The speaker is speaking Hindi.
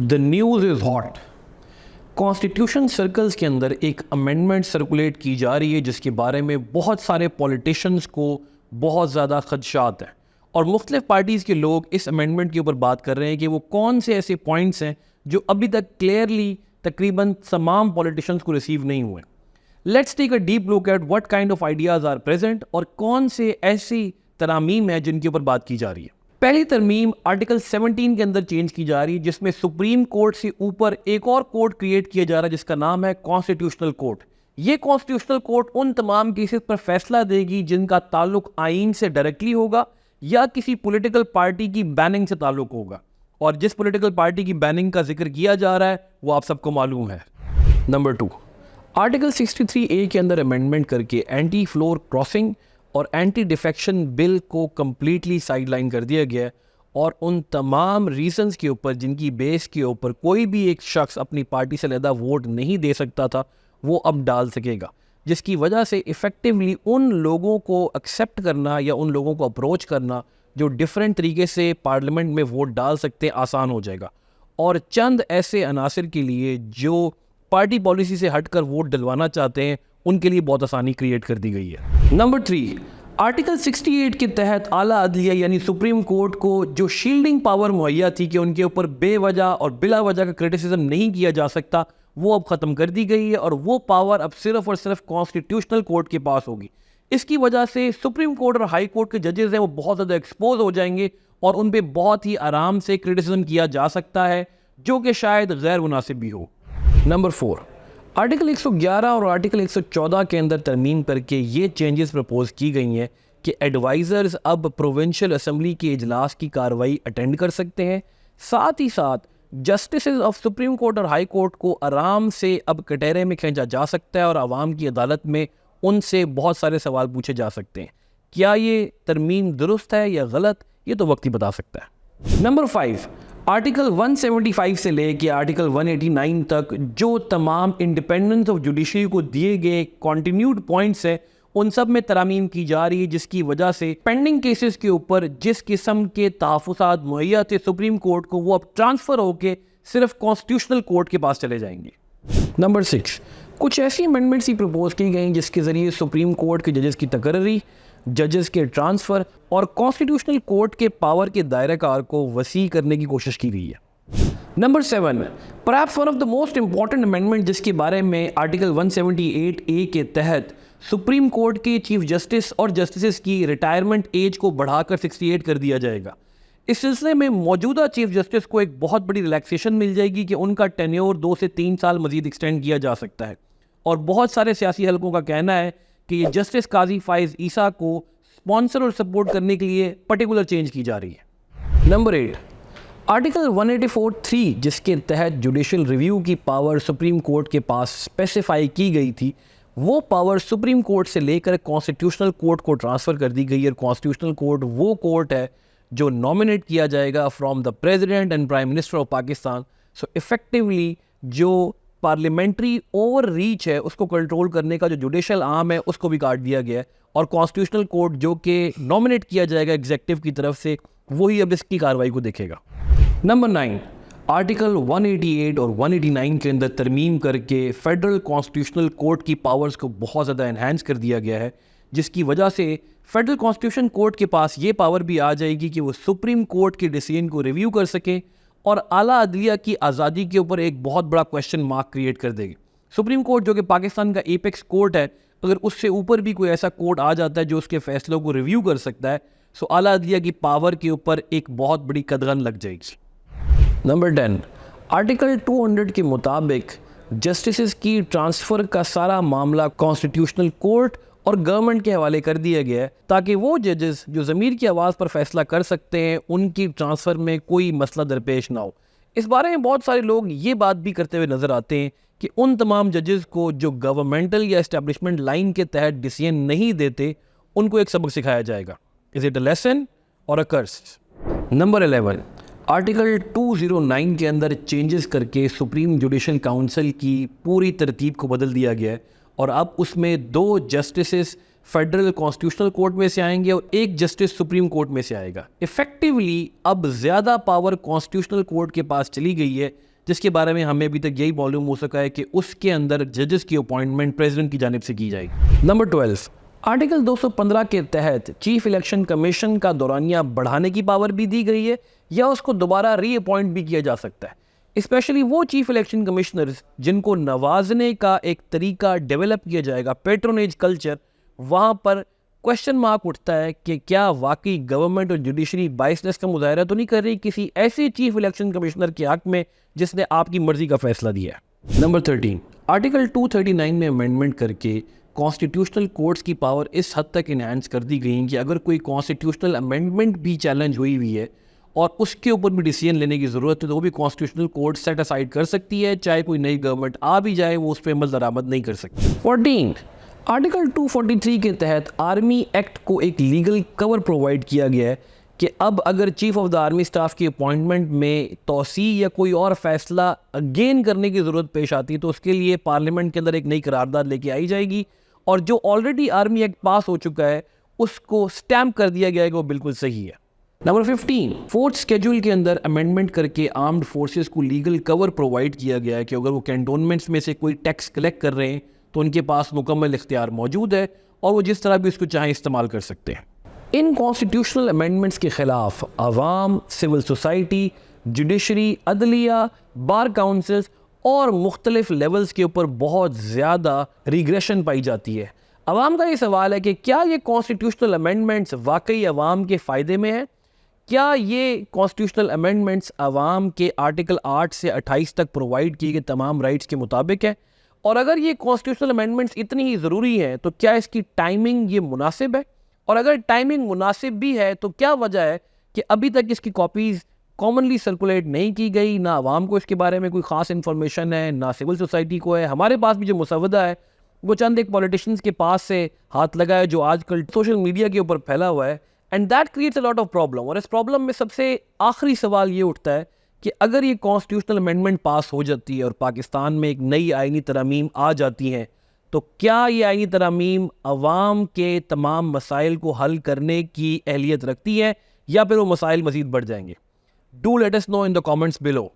The news is hot. Constitution circles के अंदर एक अमेंडमेंट सर्कुलेट की जा रही है जिसके बारे में बहुत सारे पॉलिटिशियंस को बहुत ज़्यादा खदशात हैं और मुख्तलिफ पार्टीज़ के लोग इस अमेंडमेंट के ऊपर बात कर रहे हैं कि वो कौन से ऐसे पॉइंट्स हैं जो अभी तक क्लियरली तकरीबन तमाम पॉलिटिशियंस को रिसीव नहीं हुए। Let's take a deep look at what kind of ideas are present और कौन से ऐसी तरमीम है जिनके ऊपर बात की जा रही है। पहली तरमीम आर्टिकल 17 के अंदर चेंज की जा रही है जिसमें सुप्रीम कोर्ट से ऊपर एक और कोर्ट क्रिएट किया जा रहा है जिसका नाम है कॉन्स्टिट्यूशनल कोर्ट। ये कॉन्स्टिट्यूशनल कोर्ट उन तमाम केसेस पर फैसला देगी जिनका ताल्लुक आइन से डायरेक्टली होगा या किसी पॉलिटिकल पार्टी की बैनिंग से ताल्लुक होगा, और जिस पॉलिटिकल पार्टी की बैनिंग का जिक्र किया जा रहा है वो आप सबको मालूम है। नंबर 2, आर्टिकल 63A के अंदर अमेंडमेंट करके एंटी फ्लोर क्रॉसिंग और एंटी डिफेक्शन बिल को कम्प्लीटली साइडलाइन कर दिया गया है और उन तमाम रीजंस के ऊपर जिनकी बेस के ऊपर कोई भी एक शख्स अपनी पार्टी से अलहदा वोट नहीं दे सकता था वो अब डाल सकेगा, जिसकी वजह से इफ़ेक्टिवली उन लोगों को एक्सेप्ट करना या उन लोगों को अप्रोच करना जो डिफरेंट तरीके से पार्लियामेंट में वोट डाल सकते हैं आसान हो जाएगा। और चंद ऐसे अनासर के लिए जो पार्टी पॉलिसी से हटकर वोट डलवाना चाहते हैं उनके लिए बहुत आसानी क्रिएट कर दी गई है। नंबर 3, आर्टिकल 68 के तहत आला अदलिया यानी सुप्रीम कोर्ट को जो शील्डिंग पावर मुहैया थी कि उनके ऊपर बेवजह और बिला वजह का क्रिटिसिज्म नहीं किया जा सकता वो अब ख़त्म कर दी गई है और वो पावर अब सिर्फ और सिर्फ कॉन्स्टिट्यूशनल कोर्ट के पास होगी। इसकी वजह से सुप्रीम कोर्ट और हाई कोर्ट के जजेस हैं वो बहुत ज़्यादा एक्सपोज हो जाएंगे और उन पर बहुत ही आराम से क्रिटिसिज्म किया जा सकता है जो कि शायद गैर मुनासिब भी हो। नंबर 4, आर्टिकल 111 और आर्टिकल 114 के अंदर तरमीम करके ये चेंजेस प्रपोज की गई हैं कि एडवाइज़र्स अब प्रोविंशियल असम्बली के इजलास की कार्रवाई अटेंड कर सकते हैं। साथ ही साथ जस्टिसेस ऑफ सुप्रीम कोर्ट और हाई कोर्ट को आराम से अब कटहरे में खींचा जा सकता है और आवाम की अदालत में उनसे बहुत सारे सवाल पूछे जा सकते हैं। क्या ये तरमीम दुरुस्त है या गलत, ये तो वक्त ही बता सकता है। नंबर 5, आर्टिकल 175 से लेके आर्टिकल 189 तक जो तमाम इंडिपेंडेंस ऑफ जुडिशरी को दिए गए कॉन्टिन्यूड पॉइंट्स हैं उन सब में तरमीम की जा रही है जिसकी वजह से पेंडिंग केसेस के ऊपर जिस किस्म के तहफ़्फ़ुज़ात मुहैया थे सुप्रीम कोर्ट को वो अब ट्रांसफ़र होकर सिर्फ कॉन्स्टिट्यूशनल कोर्ट के पास चले जाएंगे। नंबर 6, कुछ ऐसी अमेंडमेंट्स ही प्रपोज की गई जिसके ज़रिए सुप्रीम कोर्ट के जजेस की तकर्री, जजेस के ट्रांसफ़र और कॉन्स्टिट्यूशनल कोर्ट के पावर के दायरे कार को वसी करने की कोशिश की गई है। Number 7, perhaps one of the most important amendment जिसके बारे में आर्टिकल 178A के तहत सुप्रीम कोर्ट के चीफ जस्टिस और जस्टिस की रिटायरमेंट एज को बढ़ाकर 68 कर दिया जाएगा। इस सिलसिले में मौजूदा चीफ जस्टिस को एक बहुत बड़ी रिलैक्सेशन मिल जाएगी कि उनका टेन्योर 2 से 3 साल मजीद एक्सटेंड किया जा सकता है और बहुत सारे सियासी हलकों का कहना है कि ये जस्टिस काजी फाइज ईसा को स्पॉन्सर और सपोर्ट करने के लिए पर्टिकुलर चेंज की जा रही है। नंबर 8, आर्टिकल 184(3) जिसके तहत जुडिशल रिव्यू की पावर सुप्रीम कोर्ट के पास स्पेसिफाई की गई थी वो पावर सुप्रीम कोर्ट से लेकर कॉन्स्टिट्यूशनल कोर्ट को ट्रांसफ़र कर दी गई है। कॉन्स्टिट्यूशनल कोर्ट वो कोर्ट है जो नॉमिनेट किया जाएगा from the president and prime minister of Pakistan. So effectively जो पार्लियामेंट्री ओवर रीच है उसको कंट्रोल करने का जो जुडिशल आर्म है उसको भी काट दिया गया है और कॉन्स्टिट्यूशनल कोर्ट जो कि नॉमिनेट किया जाएगा एग्जीक्यूटिव की तरफ से वही अब इसकी कार्रवाई को देखेगा। नंबर 9, आर्टिकल 188 और 189 के अंदर तरमीम करके फेडरल कॉन्स्टिट्यूशनल कोर्ट की पावर्स को बहुत ज़्यादा इन्हांस कर दिया गया है जिसकी वजह से फेडरल कॉन्स्टिट्यूशन कोर्ट के पास ये पावर भी आ जाएगी कि वो सुप्रीम कोर्ट के डिसीजन को रिव्यू कर सके और आला अदलिया की आज़ादी के ऊपर एक बहुत बड़ा क्वेश्चन मार्क क्रिएट कर देगी। सुप्रीम कोर्ट जो कि पाकिस्तान का एपेक्स कोर्ट है, अगर उससे ऊपर भी कोई ऐसा कोर्ट आ जाता है जो उसके फैसलों को रिव्यू कर सकता है सो आला अदलिया की पावर के ऊपर एक बहुत बड़ी कदगन लग जाएगी। नंबर 10, आर्टिकल 200 के मुताबिक जस्टिस की ट्रांसफ़र का सारा मामला कॉन्स्टिट्यूशनल कोर्ट और गवर्नमेंट के हवाले कर दिया गया है ताकि वो जजेस जो ज़मीर की आवाज़ पर फैसला कर सकते हैं उनकी ट्रांसफ़र में कोई मसला दरपेश ना हो। इस बारे में बहुत सारे लोग ये बात भी करते हुए नज़र आते हैं कि उन तमाम जजेस को जो गवर्नमेंटल या एस्टेब्लिशमेंट लाइन के तहत डिसीजन नहीं देते उनको एक सबक सिखाया जाएगा। इज़ इट अ लेसन और अ कर्स? नंबर 11, आर्टिकल 209 के अंदर चेंजेस करके सुप्रीम जुडिशल काउंसिल की पूरी तरतीब को बदल दिया गया है और अब उसमें 2 जस्टिसेस फेडरल कॉन्स्टिट्यूशनल कोर्ट में से आएंगे और एक जस्टिस सुप्रीम कोर्ट में से आएगा। इफेक्टिवली अब ज़्यादा पावर कॉन्स्टिट्यूशनल कोर्ट के पास चली गई है, जिसके बारे में हमें अभी तक यही मालूम हो सका है कि उसके अंदर जजेस की अपॉइंटमेंट प्रेसिडेंट की जानिब से की जाएगी। नंबर 12, आर्टिकल 215 के तहत चीफ इलेक्शन कमीशन का दौरानिया बढ़ाने की पावर भी दी गई है या उसको दोबारा रीअपॉइंट भी किया जा सकता है। स्पेशली वो चीफ इलेक्शन कमिश्नर्स जिनको नवाजने का एक तरीका डेवलप किया जाएगा, पेट्रोनेज कल्चर, वहाँ पर क्वेश्चन मार्क उठता है कि क्या वाकई गवर्नमेंट और जुडिशरी बाइसनेस का मुजाहरा तो नहीं कर रही किसी ऐसे चीफ इलेक्शन कमिश्नर के हक में जिसने आपकी मर्जी का फैसला दिया है। नंबर 13, आर्टिकल 239 में अमेंडमेंट करके कॉन्स्टिट्यूशनल कोर्ट्स की पावर इस हद तक इन्हांस कर दी गई कि अगर कोई कॉन्स्टिट्यूशनल अमेंडमेंट भी चैलेंज हुई हुई है और उसके ऊपर भी डिसीजन लेने की ज़रूरत है तो वो भी कॉन्स्टिट्यूशनल कोर्ट सेट असाइड कर सकती है, चाहे कोई नई गवर्नमेंट आ भी जाए वो उस पर अमल दरामद नहीं कर सकती। 14, आर्टिकल 243 के तहत आर्मी एक्ट को एक लीगल कवर प्रोवाइड किया गया है कि अब अगर chief of the army staff की अपॉइंटमेंट में तोसी या कोई और फैसला अगेन करने की ज़रूरत पेश आती है तो उसके लिए पार्लियामेंट के अंदर एक नई करारदाद लेके आई जाएगी और जो ऑलरेडी आर्मी एक्ट पास हो चुका है उसको स्टैम्प कर दिया गया है कि वो बिल्कुल सही है। नंबर 15, फोर्थ शेड्यूल के अंदर अमेंडमेंट करके आर्म्ड फोर्सेस को लीगल कवर प्रोवाइड किया गया है कि अगर वो कैंटोनमेंट्स में से कोई टैक्स कलेक्ट कर रहे हैं तो उनके पास मुकम्मल इख्तियार मौजूद है और वो जिस तरह भी उसको चाहें इस्तेमाल कर सकते हैं। इन कॉन्स्टिट्यूशनल अमेंडमेंट्स के ख़िलाफ़ आवाम, सिविल सोसाइटी, जुडिशरी, अदलिया, बार काउंसिल्स और मुख्तलिफ लेवल्स के ऊपर बहुत ज़्यादा रिग्रेशन पाई जाती है। आवाम का ये सवाल है कि क्या ये कॉन्स्टिट्यूशनल अमेंडमेंट्स वाकई आवाम के फ़ायदे में है? क्या ये कॉन्स्टिट्यूशनल अमेंडमेंट्स आवाम के आर्टिकल 8 से 28 तक प्रोवाइड किए गए तमाम राइट्स के मुताबिक है? और अगर ये कॉन्स्टिट्यूशनल अमेंडमेंट्स इतनी ही ज़रूरी हैं तो क्या इसकी टाइमिंग ये मुनासिब है? और अगर टाइमिंग मुनासिब भी है तो क्या वजह है कि अभी तक इसकी कॉपीज़ कॉमनली सर्कुलेट नहीं की गई? ना आवाम को इसके बारे में कोई ख़ास इन्फॉर्मेशन है, ना सिविल सोसाइटी को है। हमारे पास भी जो मुसवदा है वो चंद एक पॉलिटिशियंस के पास से हाथ लगा है जो आजकल सोशल मीडिया के ऊपर फैला हुआ है, and that creates a lot of problem. और इस प्रॉब्लम में सबसे आखिरी सवाल ये उठता है कि अगर ये कॉन्स्टिट्यूशनल अमेंडमेंट पास हो जाती है और पाकिस्तान में एक नई आईनी तरमीम आ जाती हैं तो क्या ये आईनी तरमीम अवाम के तमाम मसाइल को हल करने की अहलियत रखती है या फिर वो मसाइल मज़ीद बढ़ जाएंगे? Do let us know in the comments below.